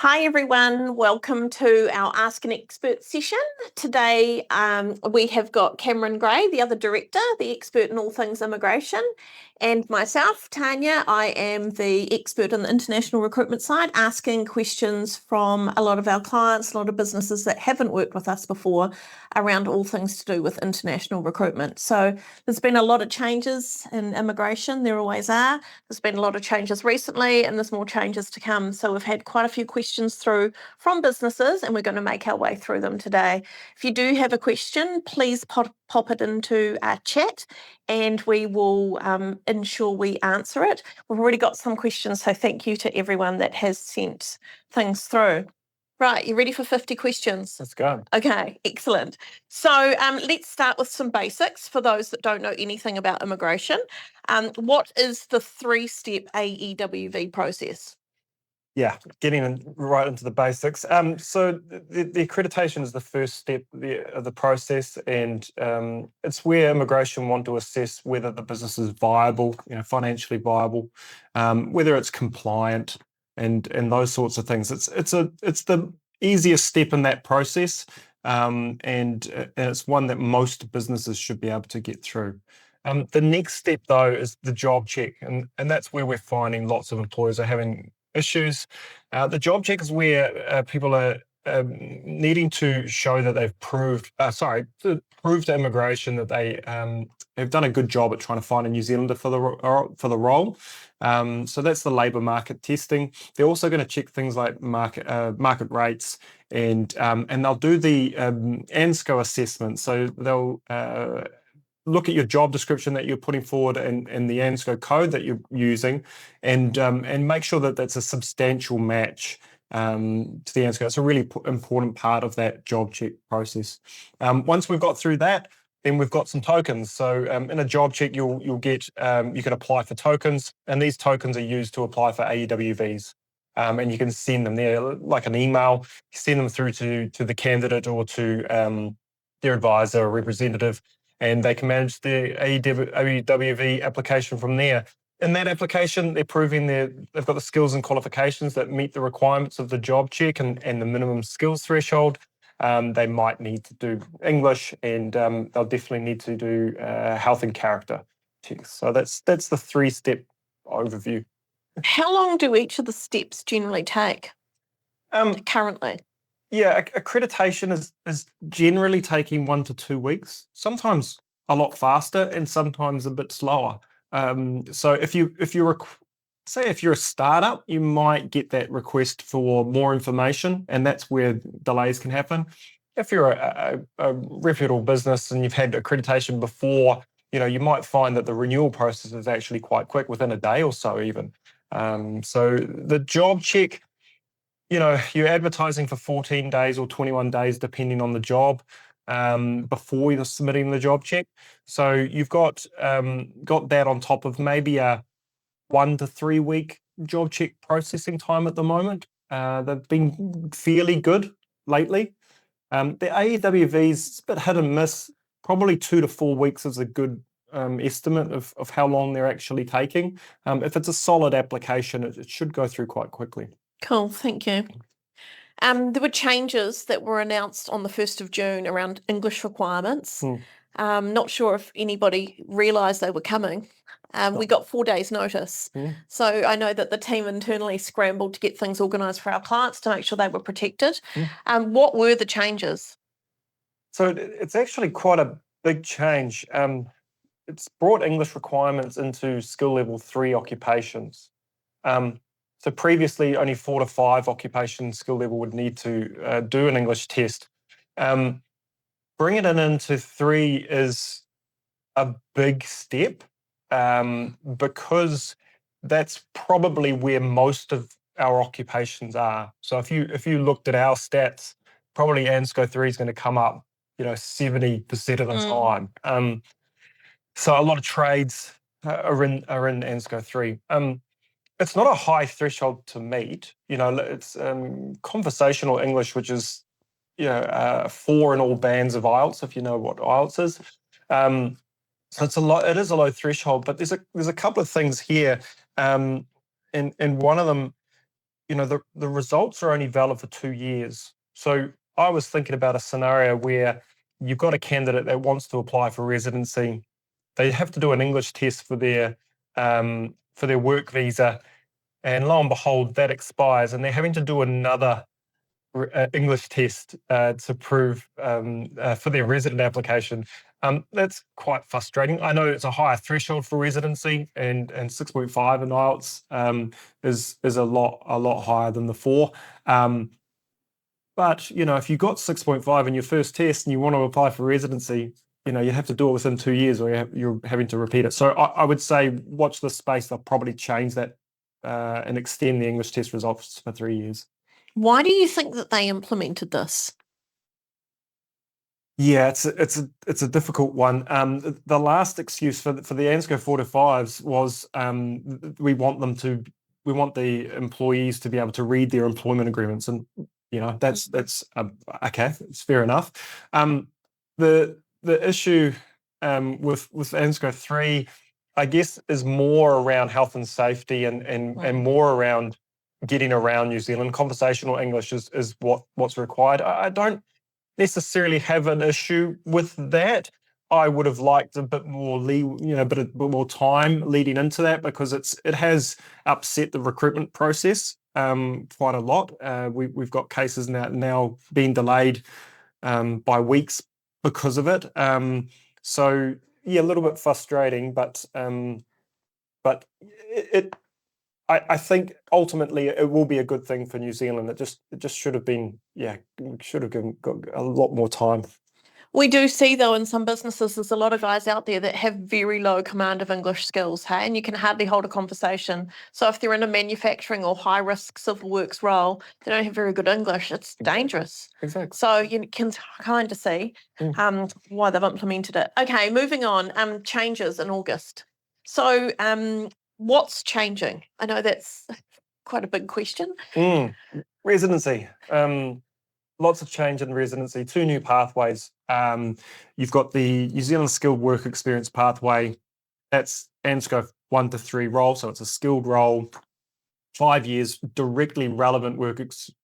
Hi everyone, welcome to our Ask an Expert session. Today we have got Cameron Gray, the other director, the expert in all things immigration, and myself, Tanya. I am the expert on the international recruitment side, asking questions from a lot of our clients, a lot of businesses that haven't worked with us before around all things to do with international recruitment. So there's been a lot of changes in immigration, there always are. There's been a lot of changes recently and there's more changes to come. So we've had quite a few questions through from businesses and we're going to make our way through them today. If you do have a question, please pop it into our chat and we will ensure we answer it. We've already got some questions, so thank you to everyone that has sent things through. Right, you ready for 50 questions? Let's go. Okay, excellent. So let's start with some basics for those that don't know anything about immigration. What is the 3-step AEWV process? Yeah, getting right into the basics. So the accreditation is the first step of the process, and it's where immigration want to assess whether the business is viable, financially viable, whether it's compliant, and those sorts of things. It's the easiest step in that process, and it's one that most businesses should be able to get through. The next step, though, is the job check, and that's where we're finding lots of employers are having issues. The job check is where people are needing to show that they've prove to immigration that they have done a good job at trying to find a New Zealander for the role. So that's the labour market testing. They're also going to check things like market rates, and they'll do the ANSCO assessment. So they'll look at your job description that you're putting forward and the ANSCO code that you're using, and make sure that that's a substantial match to the ANSCO. It's a really important part of that job check process. Once we've got through that, then we've got some tokens. So in a job check, you'll get you can apply for tokens, and these tokens are used to apply for AEWVs. And you can send them there like an email. You send them through to the candidate or to their advisor or representative, and they can manage the AEWV application from there. In that application, they're proving they've got the skills and qualifications that meet the requirements of the job check and the minimum skills threshold. They might need to do English, and they'll definitely need to do health and character checks. So that's the 3-step overview. How long do each of the steps generally take currently? Yeah, accreditation is generally taking 1 to 2 weeks, sometimes a lot faster and sometimes a bit slower. So if you're a startup, you might get that request for more information, and that's where delays can happen. If you're a reputable business and you've had accreditation before, you might find that the renewal process is actually quite quick, within a day or so even. So the job check, you're advertising for 14 days or 21 days, depending on the job, before you're submitting the job check. So you've got that on top of maybe a 1 to 3 week job check processing time at the moment. They've been fairly good lately. The AEWV's a bit hit and miss. Probably 2 to 4 weeks is a good estimate of how long they're actually taking. If it's a solid application, it should go through quite quickly. Cool, thank you. There were changes that were announced on the 1st of June around English requirements. Not sure if anybody realised they were coming. We got 4 days' notice. So I know that the team internally scrambled to get things organised for our clients to make sure they were protected. What were the changes? So it's actually quite a big change. It's brought English requirements into skill level 3 occupations. So previously, only 4 to 5 occupation skill level would need to do an English test. Bringing it into 3 is a big step, because that's probably where most of our occupations are. So if you looked at our stats, probably ANSCO 3 is going to come up, 70% of the time. So a lot of trades are in ANSCO 3. It's not a high threshold to meet. It's conversational English, which is 4 in all bands of IELTS, if you know what IELTS is. So it is a low threshold, but there's a couple of things here, and one of them, the results are only valid for 2 years. So I was thinking about a scenario where you've got a candidate that wants to apply for residency. They have to do an English test for their work visa, and lo and behold, that expires, and they're having to do another English test to prove for their resident application. That's quite frustrating. I know it's a higher threshold for residency, and 6.5 in IELTS is a lot higher than the 4. But if you got 6.5 in your first test and you want to apply for residency, you have to do it within 2 years, or you're having to repeat it. So I would say watch this space. They'll probably change that and extend the English test results for 3 years. Why do you think that they implemented this? Yeah, it's a difficult one. The last excuse for the ANZCO 4-5s was we want the employees to be able to read their employment agreements, and that's okay. It's fair enough. The issue with ANZCO 3, I guess, is more around health and safety and more around getting around New Zealand. Conversational English is what's required. I don't necessarily have an issue with that. I would have liked a bit more a bit more time leading into that, because it has upset the recruitment process quite a lot. We've got cases now being delayed by weeks because of it. So yeah, a little bit frustrating, but I think ultimately it will be a good thing for New Zealand. It just should have been, should have got a lot more time. We do see, though, in some businesses, there's a lot of guys out there that have very low command of English skills, hey, and you can hardly hold a conversation. So if they're in a manufacturing or high-risk civil works role, they don't have very good English. It's dangerous. Exactly. So you can kind of see why they've implemented it. Okay, moving on. Changes in August. So what's changing? I know that's quite a big question. Residency. Lots of change in residency. 2 new pathways. You've got the New Zealand Skilled Work Experience pathway. That's ANZCO 1 to 3 role, so it's a skilled role. 5 years, directly relevant work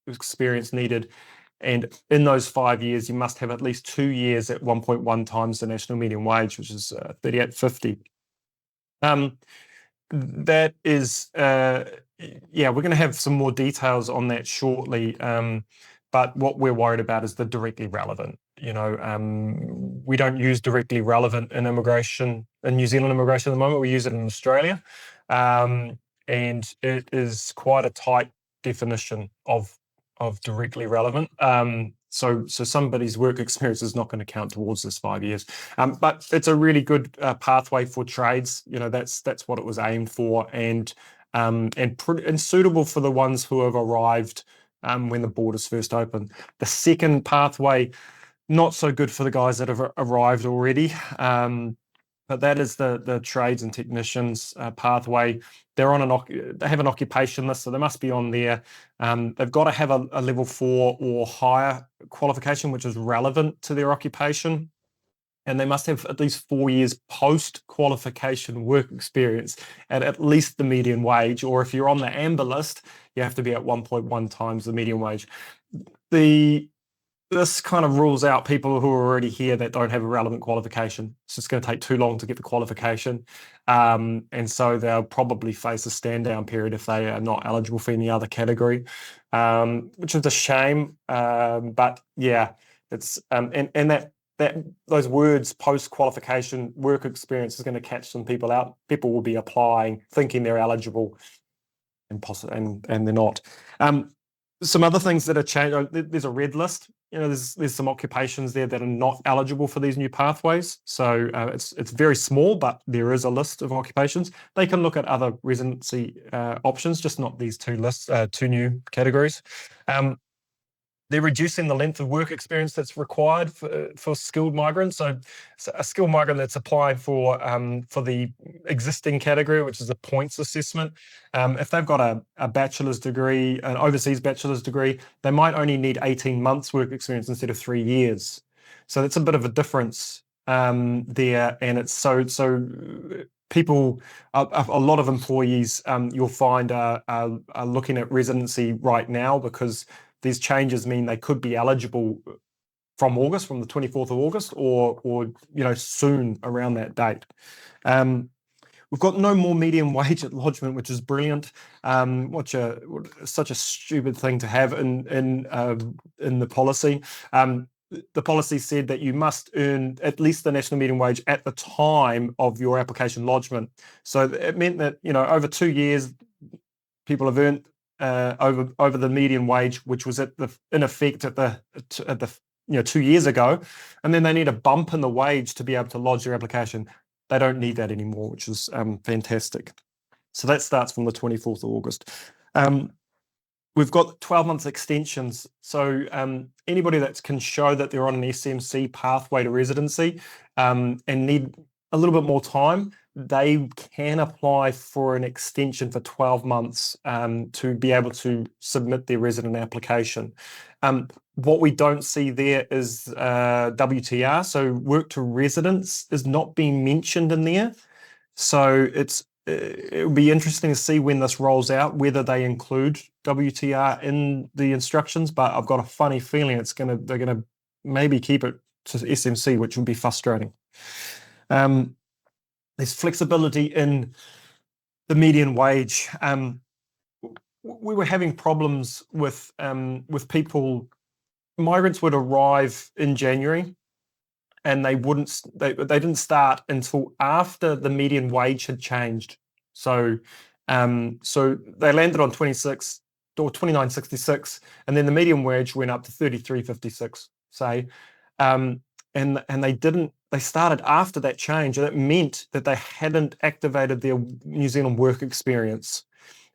experience needed. And in those 5 years, you must have at least 2 years at 1.1 times the national median wage, which is $38.50. That is, we're going to have some more details on that shortly. But what we're worried about is the directly relevant. We don't use directly relevant in immigration, in New Zealand immigration at the moment. We use it in Australia. And it is quite a tight definition of directly relevant. So somebody's work experience is not going to count towards this 5 years. But it's a really good pathway for trades. That's what it was aimed for, and suitable for the ones who have arrived when the borders first opened. The second pathway, not so good for the guys that have arrived already. But that is the trades and technicians pathway. They have an occupation list, so they must be on there. They've got to have a level 4 or higher qualification, which is relevant to their occupation. And they must have at least 4 years post-qualification work experience at least the median wage. Or if you're on the amber list, you have to be at 1.1 times the median wage. This kind of rules out people who are already here that don't have a relevant qualification. It's just going to take too long to get the qualification. And so they'll probably face a stand-down period if they are not eligible for any other category, which is a shame. But yeah, it's and that those words, post-qualification work experience, is going to catch some people out. People will be applying thinking they're eligible and they're not. Some other things that are changed. There's a red list. There's some occupations there that are not eligible for these new pathways. So it's very small, but there is a list of occupations. They can look at other residency options, just not these 2 lists, 2 new categories. They're reducing the length of work experience that's required for skilled migrants. So a skilled migrant that's applying for the existing category, which is a points assessment, if they've got a bachelor's degree, an overseas bachelor's degree, they might only need 18 months work experience instead of 3 years. So that's a bit of a difference there. And it's so people, a lot of employees, you'll find are looking at residency right now because these changes mean they could be eligible from August, from the 24th of August, or soon around that date. We've got no more median wage at lodgement, which is brilliant. Such a stupid thing to have in the policy. The policy said that you must earn at least the national median wage at the time of your application lodgement. So it meant that over 2 years, people have earned over the median wage, which was in effect at the 2 years ago, and then they need a bump in the wage to be able to lodge their application. They don't need that anymore, which is fantastic. So that starts from the 24th of August. We've got 12 months extensions. So anybody that can show that they're on an SMC pathway to residency and need a little bit more time, they can apply for an extension for 12 months to be able to submit their resident application. What we don't see there is WTR, so work to residence is not being mentioned in there. So it'll be interesting to see when this rolls out, whether they include WTR in the instructions, but I've got a funny feeling they're gonna maybe keep it to SMC, which would be frustrating. There's flexibility in the median wage. We were having problems with people. Migrants would arrive in January, and they didn't start until after the median wage had changed. So they landed on 26 or 29.66, and then the median wage went up to 33.56. Say, and they started after that change, and it meant that they hadn't activated their New Zealand work experience.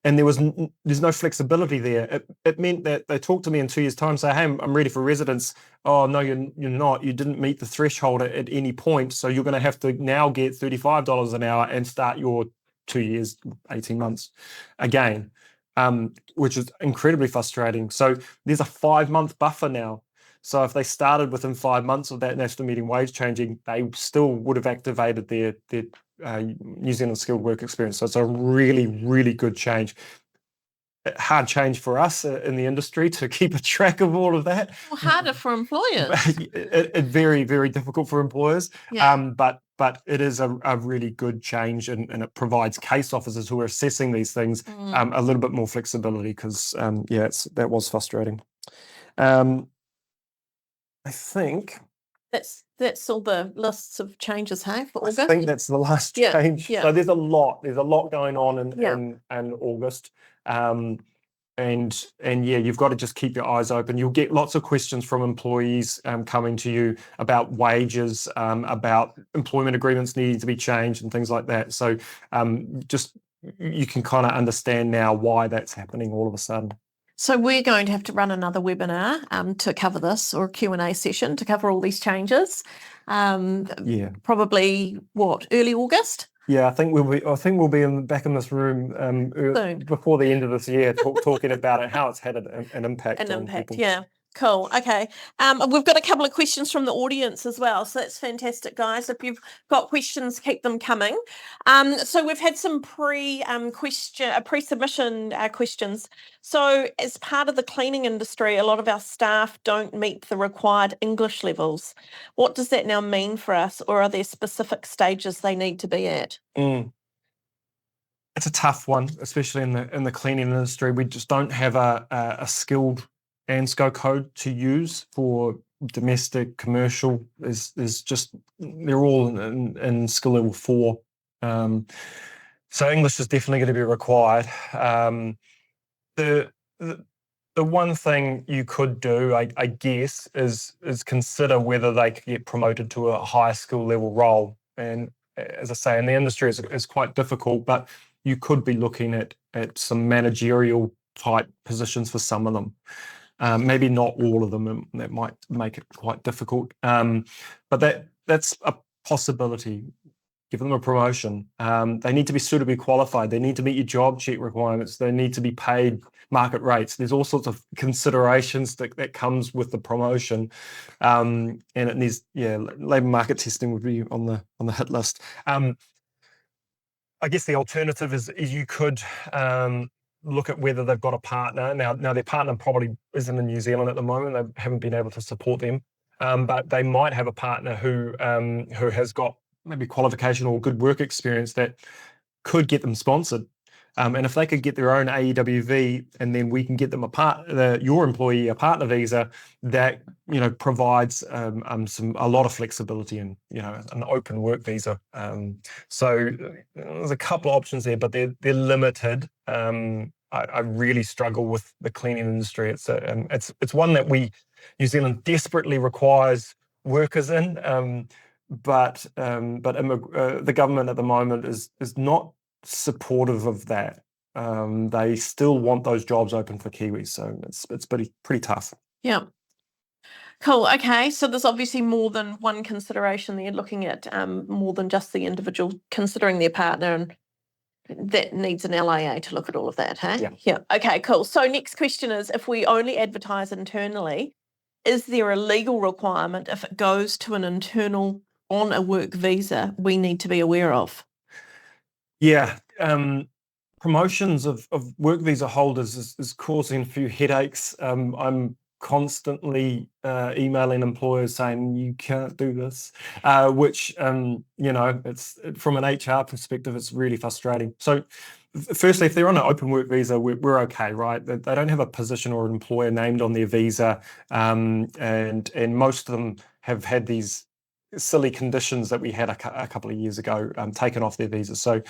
And there's no flexibility there. It meant that they talked to me in 2 years' time, say, hey, I'm ready for residence. Oh, no, you're not. You didn't meet the threshold at any point. So you're going to have to now get $35 an hour and start your 2 years, 18 months again, which is incredibly frustrating. So there's a 5-month buffer now. So if they started within 5 months of that national median wage changing, they still would have activated their New Zealand skilled work experience. So it's a really, really good change. Hard change for us in the industry to keep a track of all of that. Well, harder for employers. Very, very difficult for employers. Yeah. But it is a really good change, and it provides case officers who are assessing these things a little bit more flexibility because, that was frustrating. I think that's all the lists of changes, hey, for August? I think that's the last change. Yeah. So there's a lot going on in August. And you've got to just keep your eyes open. You'll get lots of questions from employees coming to you about wages, about employment agreements needing to be changed and things like that. So just you can kind of understand now why that's happening all of a sudden. So we're going to have to run another webinar to cover this, or a Q&A session to cover all these changes. Probably early August? Yeah, I think we'll be back in this room before the end of this year, talking about it, how it's had an impact. People. Yeah. Cool. Okay. We've got a couple of questions from the audience as well. So that's fantastic, guys. If you've got questions, keep them coming. So we've had some pre-submission questions. So as part of the cleaning industry, a lot of our staff don't meet the required English levels. What does that now mean for us, or are there specific stages they need to be at? It's a tough one, especially in the cleaning industry. We just don't have a skilled ANSCO code to use for domestic, commercial. They're all in skill level 4. So English is definitely going to be required. The one thing you could do, I guess, is consider whether they could get promoted to a higher skill level role. And as I say, in the industry, it's quite difficult, but you could be looking at some managerial type positions for some of them. Maybe not all of them, and that might make it quite difficult. But that's a possibility. Give them a promotion. They need to be suitably qualified. They need to meet your job check requirements. They need to be paid market rates. There's all sorts of considerations that comes with the promotion, and it needs labour market testing would be on the hit list. I guess the alternative is you could look at whether they've got a partner. Now their partner probably isn't in New Zealand at the moment. They haven't been able to support them, but they might have a partner who has got maybe qualification or good work experience that could get them sponsored. And if they could get their own AEWV, and then we can get them your employee a partner visa, that provides a lot of flexibility and an open work visa. So there's a couple of options there, but they're limited. I really struggle with the cleaning industry. It's one that New Zealand desperately requires workers in, but the government at the moment is not supportive of that. They still want those jobs open for Kiwis, so it's pretty tough. Yeah. Cool. Okay. So there's obviously more than one consideration there, looking at more than just the individual considering their partner, and that needs an LIA to look at all of that, hey? Yeah. Yeah. Okay, cool. So next question is, if we only advertise internally, is there a legal requirement if it goes to an internal on a work visa we need to be aware of? Yeah. Promotions of work visa holders is causing a few headaches. I'm constantly emailing employers saying you can't do this, which it's from an HR perspective, it's really frustrating. So firstly, if they're on an open work visa, we're okay, right? They don't have a position or an employer named on their visa, and most of them have had these silly conditions that we had a couple of years ago taken off their visa. So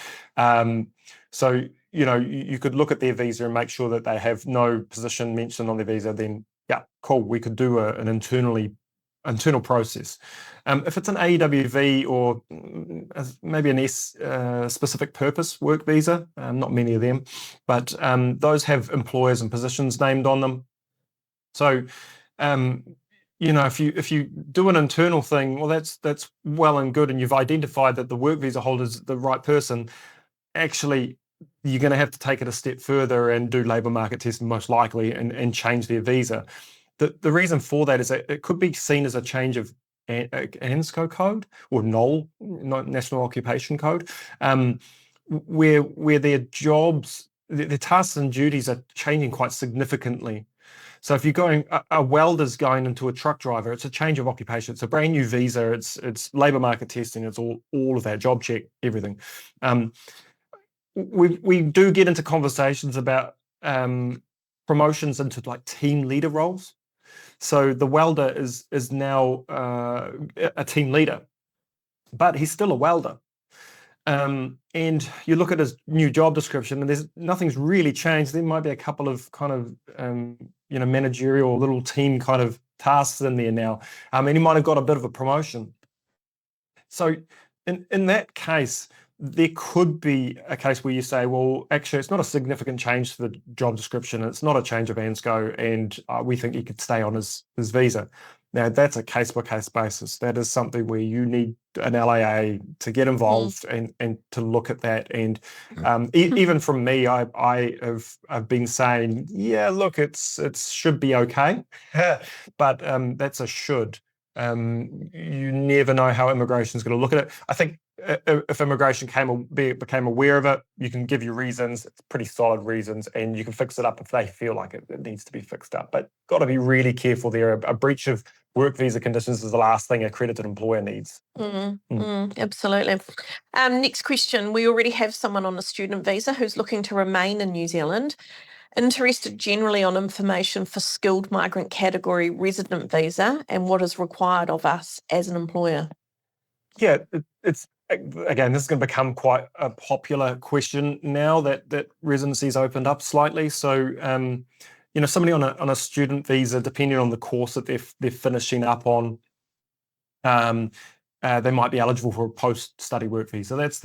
you could look at their visa and make sure that they have no position mentioned on their visa. Then yeah, cool, we could do an internal process. If it's an AEWV or maybe an specific purpose work visa, not many of them, but those have employers and positions named on them. So if you do an internal thing, well, that's well and good, and you've identified that the work visa holder is the right person. Actually, you're going to have to take it a step further and do labour market testing most likely and change their visa. The reason for that is that it could be seen as a change of ANSCO code or NOL, National Occupation Code, where their jobs, their tasks and duties are changing quite significantly. So if you're going, a welder's going into a truck driver, it's a change of occupation. It's a brand new visa. It's labour market testing. It's all of that, job check, everything. We do get into conversations about promotions into like team leader roles. So the welder is now a team leader, but he's still a welder. And you look at his new job description, and nothing's really changed. There might be a couple of kind of managerial little team kind of tasks in there now. And he might have got a bit of a promotion. So in that case, there could be a case where you say, well, actually, it's not a significant change to the job description. It's not a change of ANSCO, and we think he could stay on his visa. Now, that's a case-by-case basis. That is something where you need an LAA to get involved and to look at that. And even from me, I've been saying, yeah, look, it should be okay, but that's a should. You never know how immigration is going to look at it. I think if immigration became aware of it, you can give your reasons. It's pretty solid reasons, and you can fix it up if they feel like it needs to be fixed up. But got to be really careful there. A breach of work visa conditions is the last thing an accredited employer needs. Absolutely. Next question. We already have someone on a student visa who's looking to remain in New Zealand, interested generally on information for skilled migrant category resident visa and what is required of us as an employer. Yeah, it's again, this is going to become quite a popular question now that residency's opened up slightly. So somebody on a student visa, depending on the course that they're finishing up on, they might be eligible for a post-study work visa. That's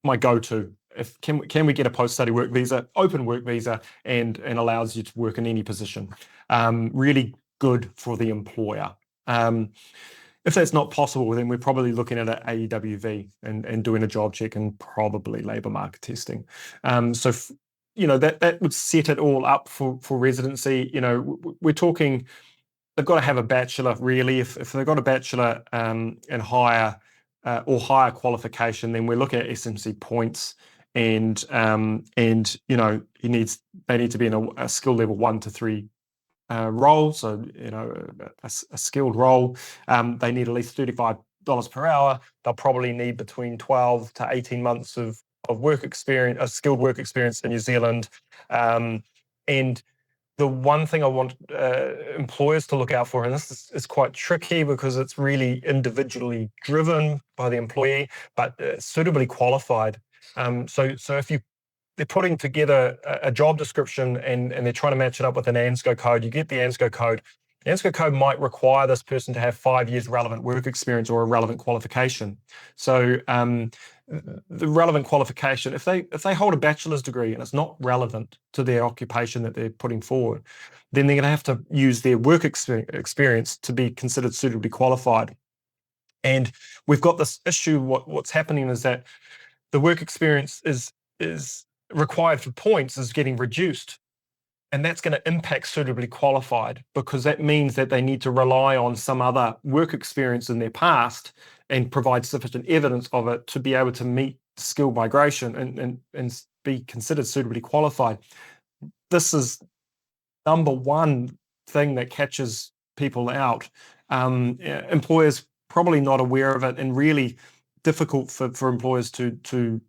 my go-to. Can we get a post-study work visa, open work visa, and allows you to work in any position? Really good for the employer. If that's not possible, then we're probably looking at an AEWV and doing a job check and probably labour market testing. That would set it all up for residency. We're talking, they've got to have a bachelor really. If they've got a bachelor and higher, or higher qualification, then we're looking at SMC points, and you know, they need to be in a skill level 1 to 3 role. So, you know, a skilled role. They need at least $35 per hour. They'll probably need between 12 to 18 months of work experience, skilled work experience in New Zealand. And the one thing I want employers to look out for, and this is quite tricky because it's really individually driven by the employee, but suitably qualified. So if they're putting together a job description and they're trying to match it up with an ANSCO code, you get the ANSCO code. The ANSCO code might require this person to have 5 years relevant work experience or a relevant qualification. So the relevant qualification, if they hold a bachelor's degree and it's not relevant to their occupation that they're putting forward, then they're going to have to use their work experience to be considered suitably qualified. And we've got this issue. What's happening is that the work experience is required for points is getting reduced. And that's going to impact suitably qualified, because that means that they need to rely on some other work experience in their past and provide sufficient evidence of it to be able to meet skill migration and be considered suitably qualified. This is number one thing that catches people out. Employers probably not aware of it, and really difficult for employers to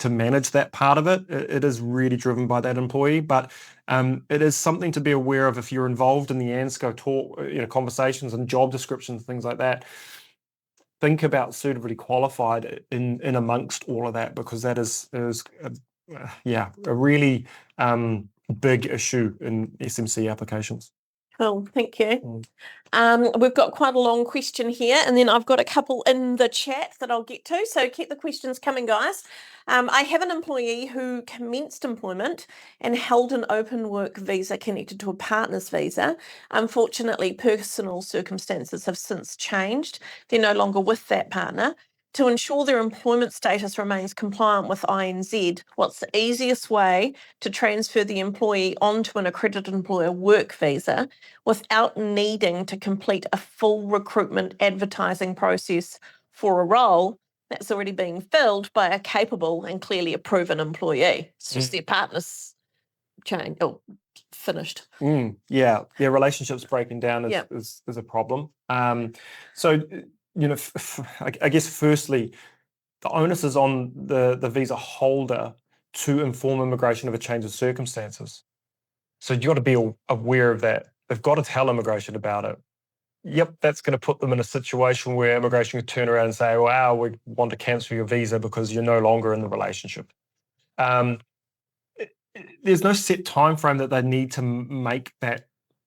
manage that part of it. It is really driven by that employee, but it is something to be aware of if you're involved in the ANSCO talk, conversations and job descriptions, things like that. Think about suitably qualified in amongst all of that, because that is a really big issue in SMC applications. Cool, thank you. We've got quite a long question here, and then I've got a couple in the chat that I'll get to, so keep the questions coming, guys. I have an employee who commenced employment and held an open work visa connected to a partner's visa. Unfortunately, personal circumstances have since changed. They're no longer with that partner. To ensure their employment status remains compliant with INZ, what's the easiest way to transfer the employee onto an accredited employer work visa without needing to complete a full recruitment advertising process for a role that's already being filled by a capable and clearly a proven employee? It's just their partner's finished. Yeah, relationships breaking down is a problem. So, I guess firstly, the onus is on the visa holder to inform immigration of a change of circumstances. So you've got to be aware of that. They've got to tell immigration about it. Yep, that's going to put them in a situation where immigration can turn around and say, wow, we want to cancel your visa because you're no longer in the relationship. There's no set time frame that they need to make that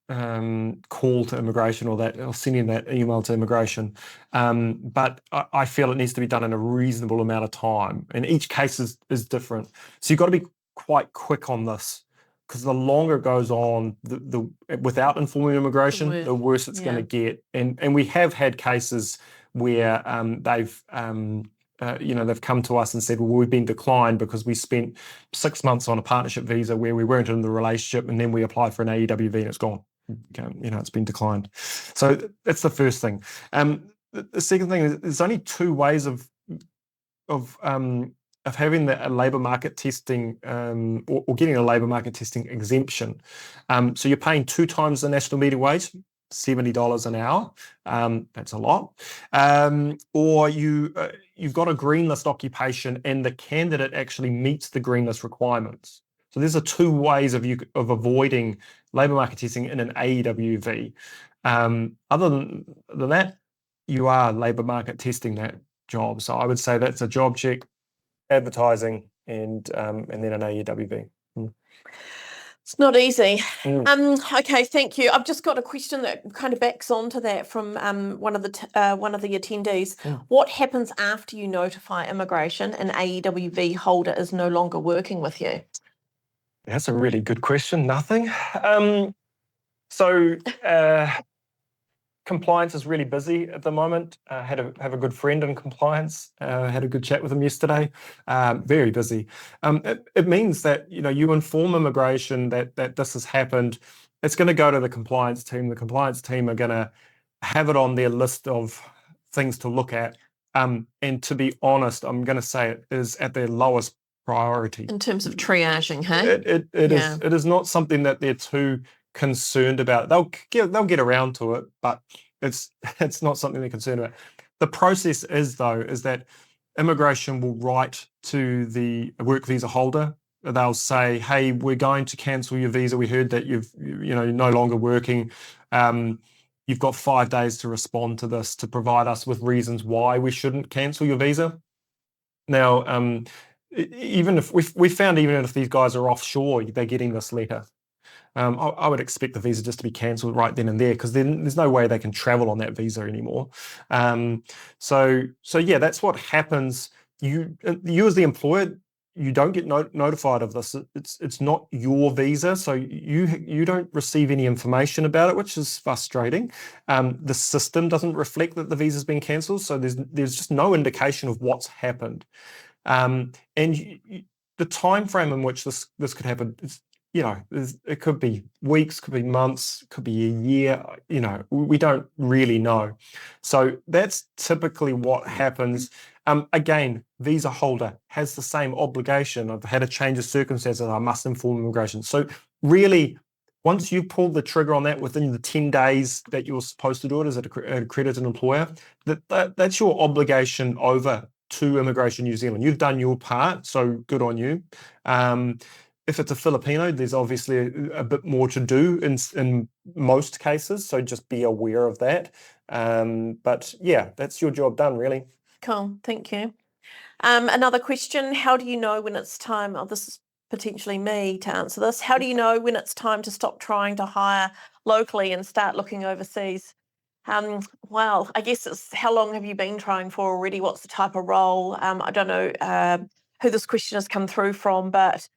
call to immigration or sending that email to immigration. But I feel it needs to be done in a reasonable amount of time. And each case is different. So you've got to be quite quick on this, because the longer it goes on, the without informing immigration, the worse it's going to get. And we have had cases where they've come to us and said, well, we've been declined because we spent 6 months on a partnership visa where we weren't in the relationship, and then we applied for an AEWV and it's gone. It's been declined. So that's the first thing. The second thing is there's only 2 ways of having a labour market testing or getting a labour market testing exemption. So you're paying 2 times the national median wage, $70 an hour. That's a lot. Or you've got a green list occupation and the candidate actually meets the green list requirements. So there's 2 ways of avoiding labour market testing in an AEWV. Other than that, you are labour market testing that job. So I would say that's a job check, advertising, and then an AEWV. It's not easy. Okay, thank you. I've just got a question that kind of backs onto that from one of the attendees. What happens after you notify immigration an AEWV holder is no longer working with you? That's a really good question. Nothing. Compliance is really busy at the moment. Have a good friend in compliance. Had a good chat with him yesterday. Very busy. It means that you inform immigration that this has happened. It's going to go to the compliance team. The compliance team are going to have it on their list of things to look at. And to be honest, I'm going to say it is at their lowest priority. In terms of triaging, hey? It is not something that they're too concerned about. They'll get around to it, but it's not something they're concerned about. The process is that immigration will write to the work visa holder. They'll say, "Hey, we're going to cancel your visa. We heard that you're no longer working. You've got 5 days to respond to this to provide us with reasons why we shouldn't cancel your visa." Now, even if we found, even if these guys are offshore, they're getting this letter. I would expect the visa just to be cancelled right then and there, because then there's no way they can travel on that visa anymore. So yeah, that's what happens. You as the employer, you don't get notified of this. It's not your visa, so you don't receive any information about it, which is frustrating. The system doesn't reflect that the visa's been cancelled, so there's just no indication of what's happened. And the time frame in which this could happen is, it could be weeks, could be months, could be a year. We don't really know. So that's typically what happens. Again, visa holder has the same obligation. I've had a change of circumstances, I must inform immigration. So really, once you pull the trigger on that within the 10 days that you're supposed to do it as an accredited employer, that's your obligation over to Immigration New Zealand. You've done your part, so good on you. If it's a Filipino, there's obviously a bit more to do in most cases, so just be aware of that. But yeah, that's your job done, really. Cool, thank you. Another question, how do you know when it's time, this is potentially me to answer this, how do you know when it's time to stop trying to hire locally and start looking overseas? Well, I guess it's how long have you been trying for already? What's the type of role? I don't know who this question has come through from, but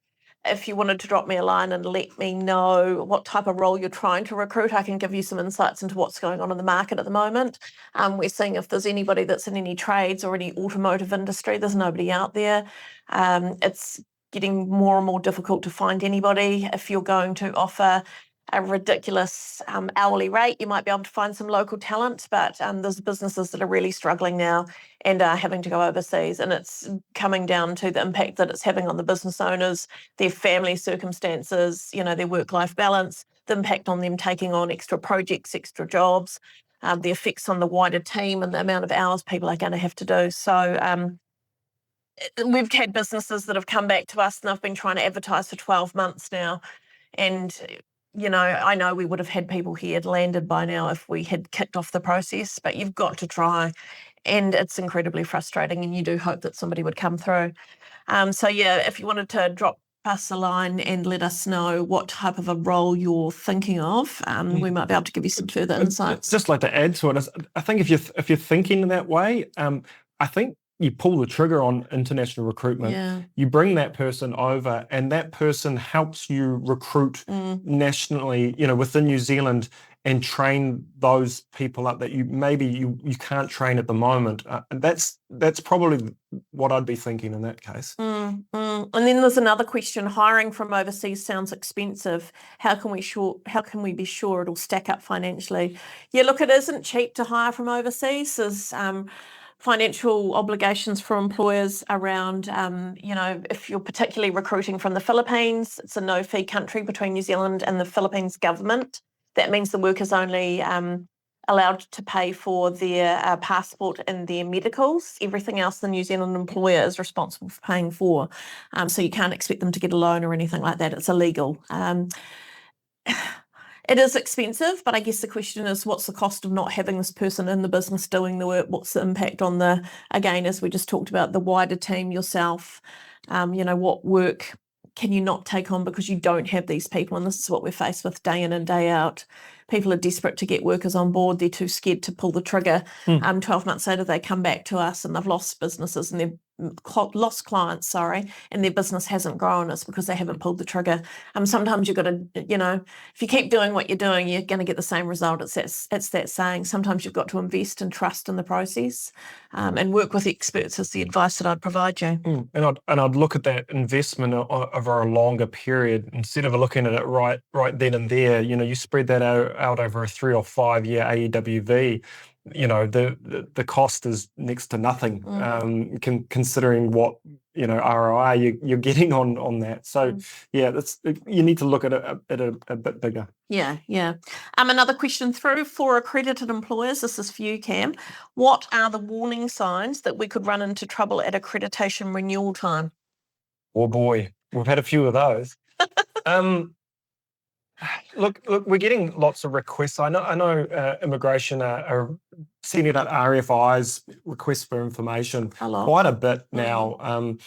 if you wanted to drop me a line and let me know what type of role you're trying to recruit, I can give you some insights into what's going on in the market at the moment. We're seeing if there's anybody that's in any trades or any automotive industry, there's nobody out there. It's getting more and more difficult to find anybody. If you're going to offer a ridiculous hourly rate, you might be able to find some local talent, but there's businesses that are really struggling now and are having to go overseas, and it's coming down to the impact that it's having on the business owners, their family circumstances, their work-life balance, the impact on them taking on extra projects, extra jobs, the effects on the wider team and the amount of hours people are going to have to do. So we've had businesses that have come back to us and they've been trying to advertise for 12 months now, and I know we would have had people here landed by now if we had kicked off the process, but you've got to try, and it's incredibly frustrating, and you do hope that somebody would come through. So yeah, if you wanted to drop us a line and let us know what type of a role you're thinking of, we might be able to give you some further insights. Just like to add to it, I think if you're thinking that way, I think you pull the trigger on international recruitment. Yeah. You bring that person over, and that person helps you recruit nationally, within New Zealand, and train those people up that you can't train at the moment. And that's probably what I'd be thinking in that case. And then there's another question: hiring from overseas sounds expensive. How can we be sure it'll stack up financially? Yeah, look, it isn't cheap to hire from overseas. There's financial obligations for employers around, if you're particularly recruiting from the Philippines, it's a no-fee country between New Zealand and the Philippines government. That means the worker's only allowed to pay for their passport and their medicals. Everything else the New Zealand employer is responsible for paying for. So you can't expect them to get a loan or anything like that. It's illegal. It is expensive, but I guess the question is, what's the cost of not having this person in the business doing the work? What's the impact on again, as we just talked about, the wider team, yourself? What work can you not take on because you don't have these people? And this is what we're faced with day in and day out. People are desperate to get workers on board. They're too scared to pull the trigger. 12 months later, they come back to us and they've lost businesses and they've lost clients, and their business hasn't grown. It's because they haven't pulled the trigger. Sometimes you've got to, if you keep doing what you're doing, you're going to get the same result. It's that saying. Sometimes you've got to invest and trust in the process, and work with experts is the advice that I'd provide you. And I'd look at that investment over a longer period instead of looking at it right then and there. You spread that out over a 3 or 5 year AEWV. the cost is next to nothing, considering what ROI you're getting on that. So you need to look at it a bit bigger. Yeah. Another question through for accredited employers. This is for you, Cam. What are the warning signs that we could run into trouble at accreditation renewal time? Oh boy, we've had a few of those. Look, we're getting lots of requests. I know immigration are sending out RFIs, requests for information, quite a bit now.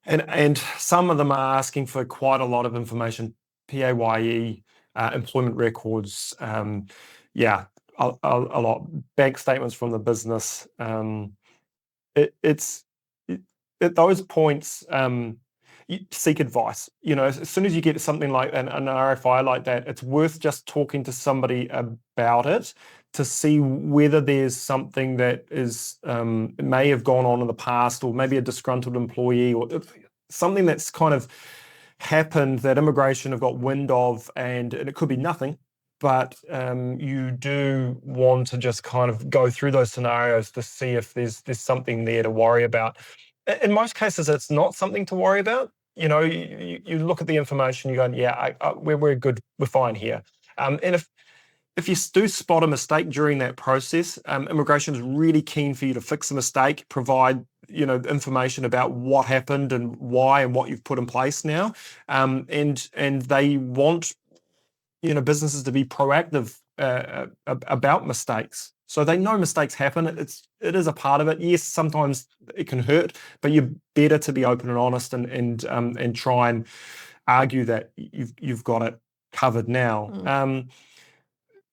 And some of them are asking for quite a lot of information, PAYE, employment records, a lot, bank statements from the business. At those points, you seek advice. As soon as you get something like an RFI like that, it's worth just talking to somebody about it to see whether there's something that is may have gone on in the past, or maybe a disgruntled employee, or something that's kind of happened that immigration have got wind of, and it could be nothing, but you do want to just kind of go through those scenarios to see if there's something there to worry about. In most cases, it's not something to worry about. You look at the information, you go, we're good, we're fine here. And if you do spot a mistake during that process, immigration is really keen for you to fix the mistake, provide information about what happened and why and what you've put in place now. And they want businesses to be proactive about mistakes. So they know mistakes happen. It is a part of it. Yes, sometimes it can hurt, but you're better to be open and honest and try and argue that you've got it covered now.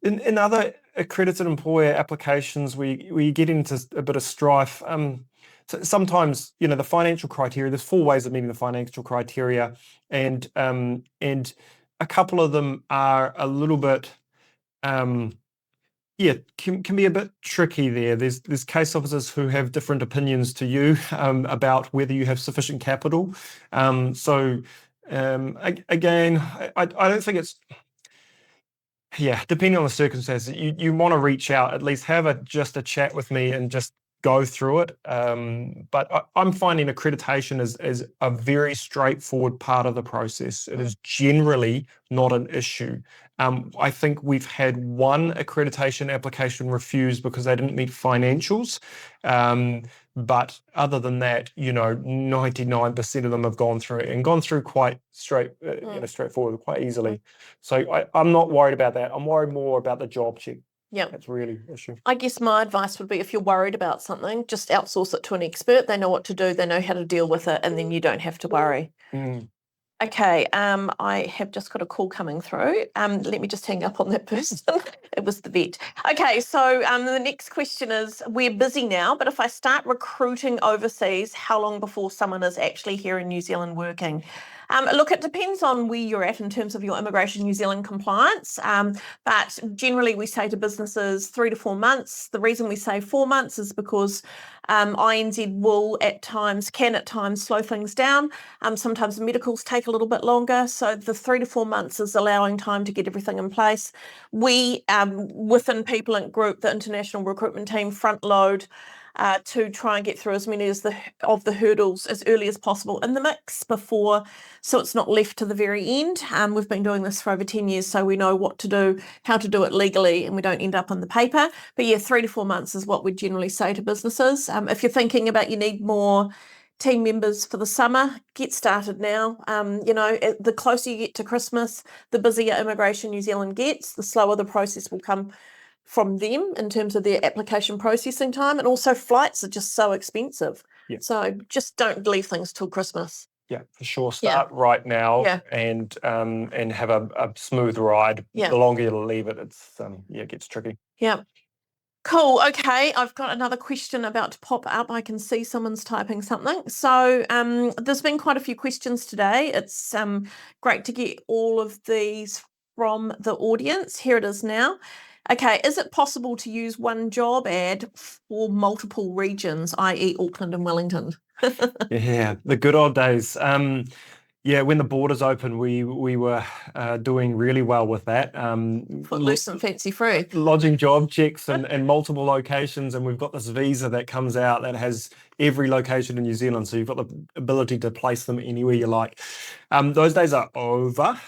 In other accredited employer applications, we get into a bit of strife. So sometimes the financial criteria. There's 4 ways of meeting the financial criteria, and a couple of them are a little bit. Can be a bit tricky there. There's case officers who have different opinions to you about whether you have sufficient capital. Again, I don't think it's. Depending on the circumstances, you want to reach out, at least have just a chat with me and just go through it. But I'm finding accreditation is a very straightforward part of the process. It is generally not an issue. I think we've had one accreditation application refused because they didn't meet financials. But other than that, 99% of them have gone through quite straightforward, quite easily. So I'm not worried about that. I'm worried more about the job check. Yeah, that's really an issue. I guess my advice would be, if you're worried about something, just outsource it to an expert. They know what to do, they know how to deal with it, and then you don't have to worry. Okay, I have just got a call coming through. Let me just hang up on that person. It was the vet. Okay, so the next question is, we're busy now, but if I start recruiting overseas, how long before someone is actually here in New Zealand working? Look, it depends on where you're at in terms of your Immigration New Zealand compliance, but generally we say to businesses 3 to 4 months. The reason we say 4 months is because INZ will can at times slow things down. Sometimes the medicals take a little bit longer, so the 3 to 4 months is allowing time to get everything in place. We, within People Inc Group, the international recruitment team, front load to try and get through as many of the hurdles as early as possible in the mix before, so it's not left to the very end. We've been doing this for over 10 years, so we know what to do, how to do it legally, and we don't end up on the paper. But 3 to 4 months is what we generally say to businesses. If you're thinking about you need more team members for the summer, get started now. The closer you get to Christmas, the busier Immigration New Zealand gets, the slower the process will come from them in terms of their application processing time, and also flights are just so expensive. So just don't leave things till Christmas. For sure. Start right now and have a smooth ride. The longer you leave it, it gets tricky. Cool. Okay, I've got another question about to pop up. I can see someone's typing something. So there's been quite a few questions today. It's great to get all of these from the audience. Here it is now. Okay, is it possible to use one job ad for multiple regions, i.e. Auckland and Wellington? The good old days. Yeah, when the borders opened, we were doing really well with that. Footloose and fancy free. Lodging job checks and multiple locations, and we've got this visa that comes out that has every location in New Zealand, so you've got the ability to place them anywhere you like. Those days are over.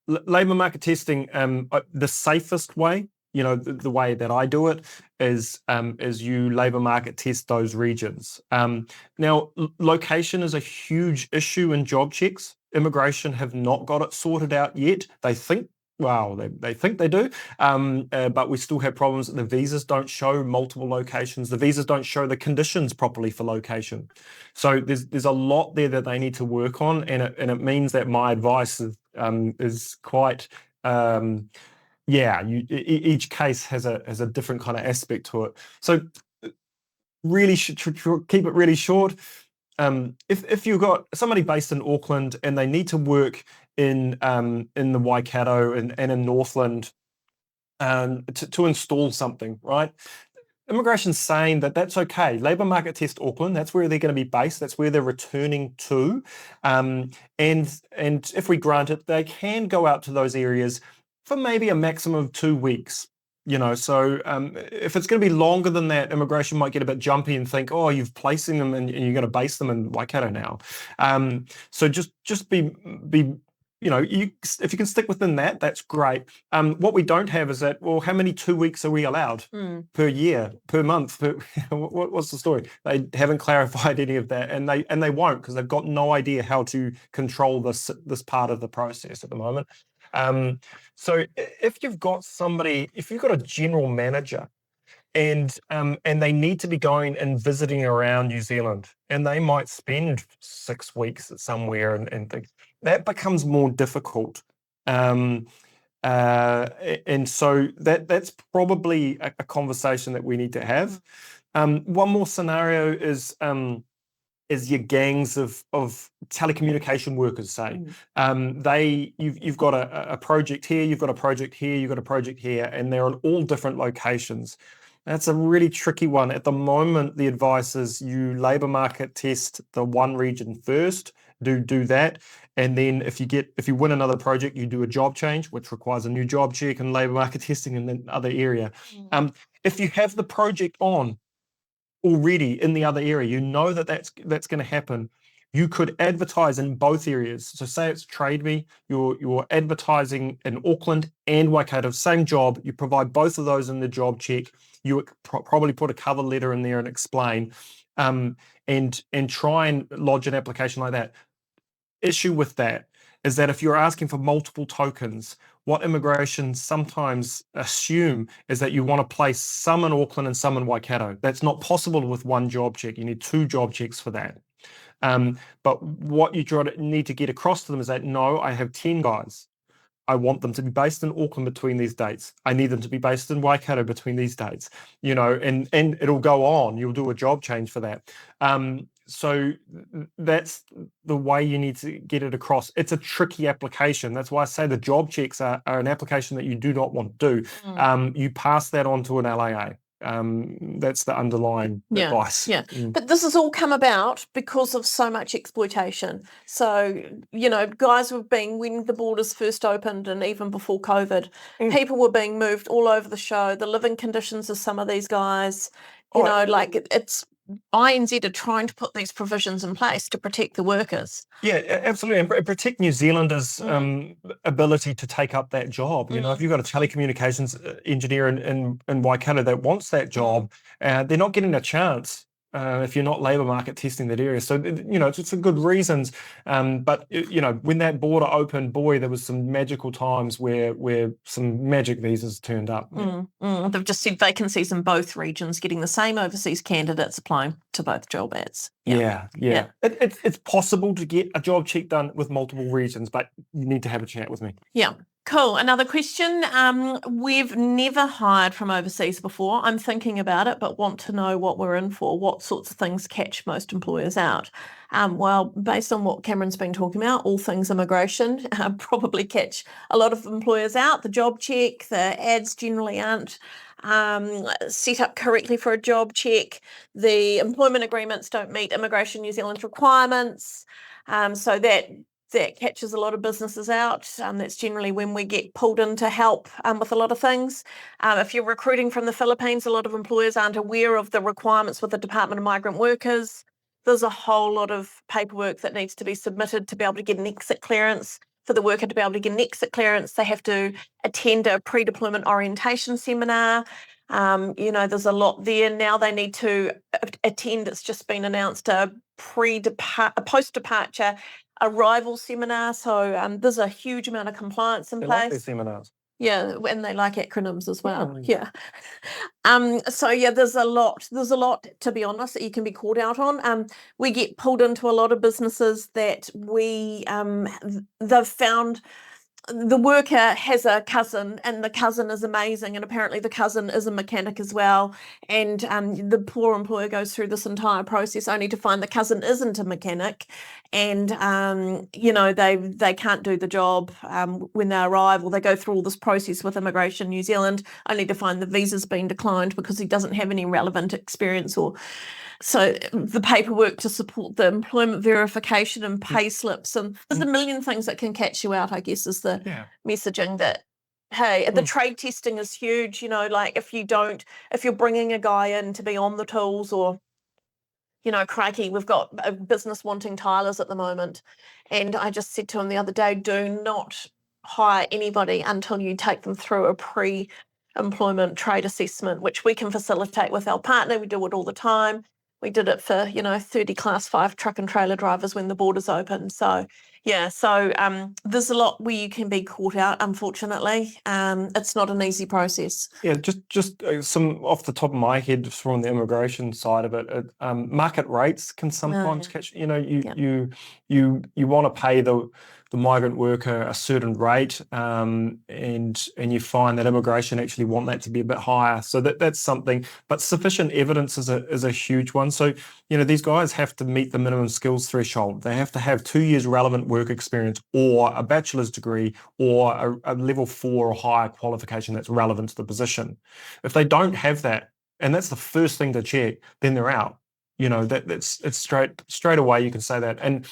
Labour market testing, the safest way, the way that I do it is you labour market test those regions. Now, location is a huge issue in job checks. Immigration have not got it sorted out yet. They think they do, but we still have problems. The visas don't show multiple locations. The visas don't show the conditions properly for location. So there's a lot there that they need to work on, and it means that my advice is quite each case has a different kind of aspect to it. So really should keep it really short. If you've got somebody based in Auckland and they need to work in the Waikato and in Northland to install something, right? Immigration's saying that that's okay. Labour market test Auckland, that's where they're going to be based. That's where they're returning to. And if we grant it, they can go out to those areas for maybe a maximum of 2 weeks. So if it's going to be longer than that, immigration might get a bit jumpy and think, oh, you've placing them and you're going to base them in Waikato now. So just be if you can stick within that, that's great. What we don't have is that, well, how many 2 weeks are we allowed per year, per month? What's the story? They haven't clarified any of that, and they won't, because they've got no idea how to control this part of the process at the moment. So if you've got a general manager and they need to be going and visiting around New Zealand, and they might spend 6 weeks somewhere and things, that becomes more difficult. And so that's probably a conversation that we need to have. One more scenario is your gangs of telecommunication workers, say. You've got a project here, you've got a project here, you've got a project here, and they're on all different locations. That's a really tricky one. At the moment, the advice is you labour market test the one region first, do that, and then if you win another project, you do a job change, which requires a new job check and labour market testing in the other area. If you have the project on already in the other area, you know that's going to happen, you could advertise in both areas. So say it's Trade Me, you're advertising in Auckland and Waikato, same job, you provide both of those in the job check, you probably put a cover letter in there and explain, and try and lodge an application like that. Issue with that is that if you're asking for multiple tokens, what immigration sometimes assume is that you want to place some in Auckland and some in Waikato. That's not possible with one job check. You need 2 job checks for that. But what you need to get across to them is that, no, I have 10 guys. I want them to be based in Auckland between these dates. I need them to be based in Waikato between these dates, and it'll go on. You'll do a job change for that. So that's the way you need to get it across. It's a tricky application. That's why I say the job checks are an application that you do not want to do. You pass that on to an LAA. That's the underlying advice. Yeah. But this has all come about because of so much exploitation. So, guys were when the borders first opened and even before COVID, people were being moved all over the show. The living conditions of some of these guys, it's INZ are trying to put these provisions in place to protect the workers. Yeah, absolutely, and protect New Zealanders' ability to take up that job. If you've got a telecommunications engineer in Waikato that wants that job, they're not getting a chance if you're not labour market testing that area. So, it's for good reasons. But, when that border opened, boy, there was some magical times where some magic visas turned up. They've just said vacancies in both regions, getting the same overseas candidates applying to both job ads. Yeah. It's possible to get a job check done with multiple regions, but you need to have a chat with me. Yeah. Cool. Another question. We've never hired from overseas before. I'm thinking about it, but want to know what we're in for. What sorts of things catch most employers out? Well, based on what Cameron's been talking about, all things immigration probably catch a lot of employers out. The job check, the ads generally aren't set up correctly for a job check. The employment agreements don't meet Immigration New Zealand's requirements. So that catches a lot of businesses out. That's generally when we get pulled in to help with a lot of things. If you're recruiting from the Philippines, a lot of employers aren't aware of the requirements with the Department of Migrant Workers. There's a whole lot of paperwork that needs to be submitted to be able to get an exit clearance. For the worker to be able to get an exit clearance, they have to attend a pre-deployment orientation seminar. There's a lot there. Now they need to attend, it's just been announced, a post-departure arrival seminar. So there's a huge amount of compliance in They place. like these seminars. Yeah, and they like acronyms as well. Yeah. So yeah, there's a lot, to be honest, that you can be called out on. We get pulled into a lot of businesses that they've found the worker has a cousin, and the cousin is amazing, and apparently the cousin is a mechanic as well, and the poor employer goes through this entire process only to find the cousin isn't a mechanic, and they can't do the job when they arrive, or they go through all this process with Immigration New Zealand only to find the visa's been declined because he doesn't have any relevant experience. Or so the paperwork to support the employment verification and pay slips, and there's a million things that can catch you out, I guess, is the messaging that, hey, the trade testing is huge. Like if you're bringing a guy in to be on the tools, or, crikey, we've got a business wanting tilers at the moment. And I just said to him the other day, do not hire anybody until you take them through a pre-employment trade assessment, which we can facilitate with our partner. We do it all the time. We did it for, 30 Class 5 truck and trailer drivers when the borders opened. So, there's a lot where you can be caught out, unfortunately. It's not an easy process. Yeah, just some off the top of my head from the immigration side of it. Market rates can sometimes catch. You want to pay the migrant worker a certain rate, and you find that immigration actually want that to be a bit higher. So that's something. But sufficient evidence is a huge one. So these guys have to meet the minimum skills threshold. They have to have 2 years relevant work experience, or a bachelor's degree, or a level 4 or higher qualification that's relevant to the position. If they don't have that, and that's the first thing to check, then they're out. It's straight away you can say that. And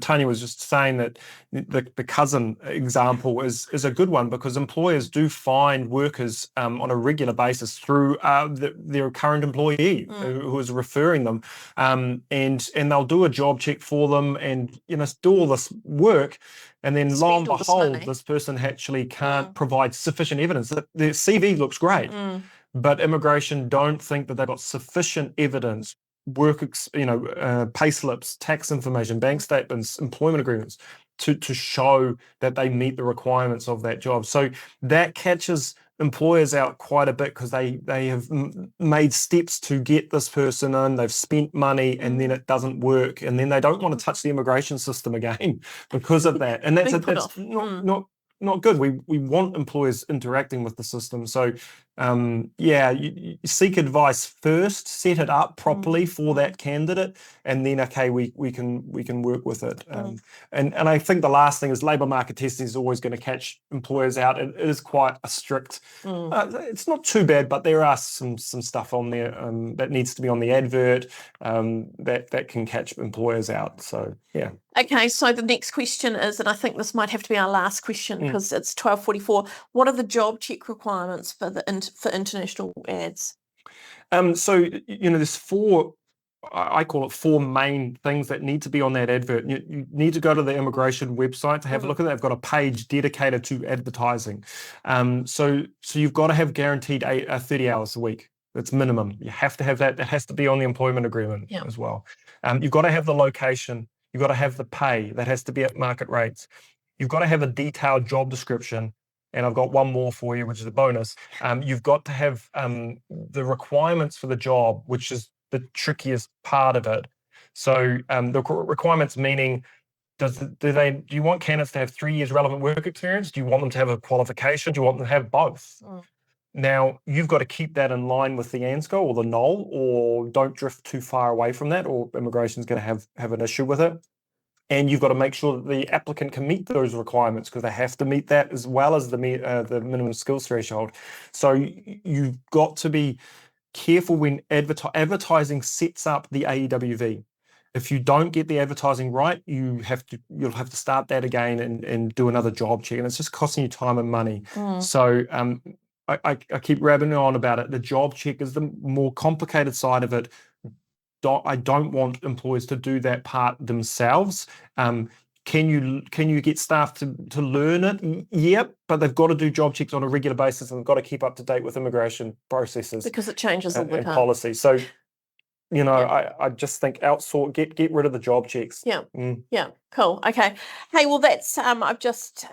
Tanya was just saying that the cousin example is a good one, because employers do find workers on a regular basis through their current employee who is referring them, and they'll do a job check for them, and do all this work, and then lo and behold, this person actually can't provide sufficient evidence. Their CV looks great, but immigration don't think that they've got sufficient evidence, pay slips, tax information, bank statements, employment agreements, to show that they meet the requirements of that job. So that catches employers out quite a bit, because they have made steps to get this person in, they've spent money, and then it doesn't work, and then they don't want to touch the immigration system again because of that. And that's not good. We want employers interacting with the system. So you seek advice first, set it up properly for that candidate, and then we can work with it. And I think the last thing is labour market testing is always going to catch employers out. It is quite a strict. It's not too bad, but there are some stuff on there that needs to be on the advert that can catch employers out. So yeah. Okay, so the next question is, and I think this might have to be our last question because it's 12:44. What are the job check requirements for for international ads? So there's four. I call it four main things that need to be on that advert. You need to go to the immigration website to have a look at that. They've got a page dedicated to advertising. So you've got to have guaranteed 30 hours a week. That's minimum. You have to have that. That has to be on the employment agreement as well. You've got to have the location. You've got to have the pay. That has to be at market rates. You've got to have a detailed job description. And I've got one more for you, which is a bonus. You've got to have the requirements for the job, which is the trickiest part of it. So the requirements meaning, do you want candidates to have 3 years relevant work experience? Do you want them to have a qualification? Do you want them to have both? Now, you've got to keep that in line with the ANSCO or the NOL, or don't drift too far away from that, or immigration's going to have an issue with it. And you've got to make sure that the applicant can meet those requirements, because they have to meet that as well as the minimum skills threshold. So you've got to be careful when advertising sets up the AEWV. If you don't get the advertising right, you'll have to start that again and do another job check, and it's just costing you time and money. So I keep rabbiting on about it. The job check is the more complicated side of it. I don't want employers to do that part themselves. Can you get staff to learn it? Yep, but they've got to do job checks on a regular basis, and they've got to keep up to date with immigration processes because it changes all the and time. policy. So, I just think outsource, get rid of the job checks. Yeah. Yeah. Cool. Okay. Hey, well, that's I've just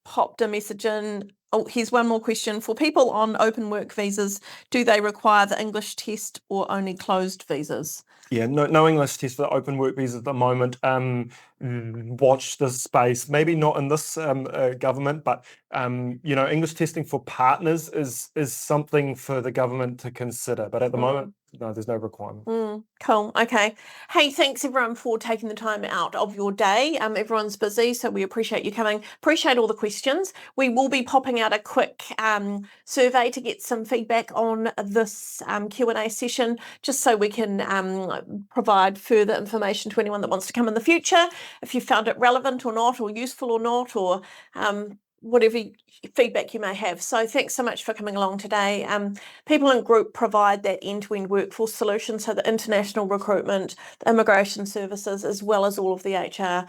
popped a message in. Oh, here's one more question. For people on open work visas, do they require the English test or only closed visas? Yeah, no English test for open work visas at the moment. Watch this space. Maybe not in this government, but English testing for partners is something for the government to consider. But at the moment, no, there's no requirement. Cool. Okay. Hey, thanks everyone for taking the time out of your day. Everyone's busy, so we appreciate you coming. Appreciate all the questions. We will be popping out a quick survey to get some feedback on this Q&A session, just so we can provide further information to anyone that wants to come in the future. If you found it relevant or not, or useful or not, or whatever feedback you may have. So thanks so much for coming along today. People in Group provide that end-to-end workforce solution, so the international recruitment, the immigration services, as well as all of the HR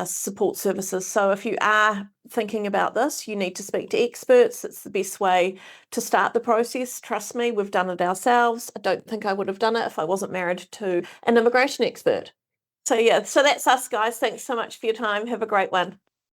support services. So if you are thinking about this, you need to speak to experts. It's the best way to start the process. Trust me, we've done it ourselves. I don't think I would have done it if I wasn't married to an immigration expert. So yeah, so that's us, guys. Thanks so much for your time. Have a great one.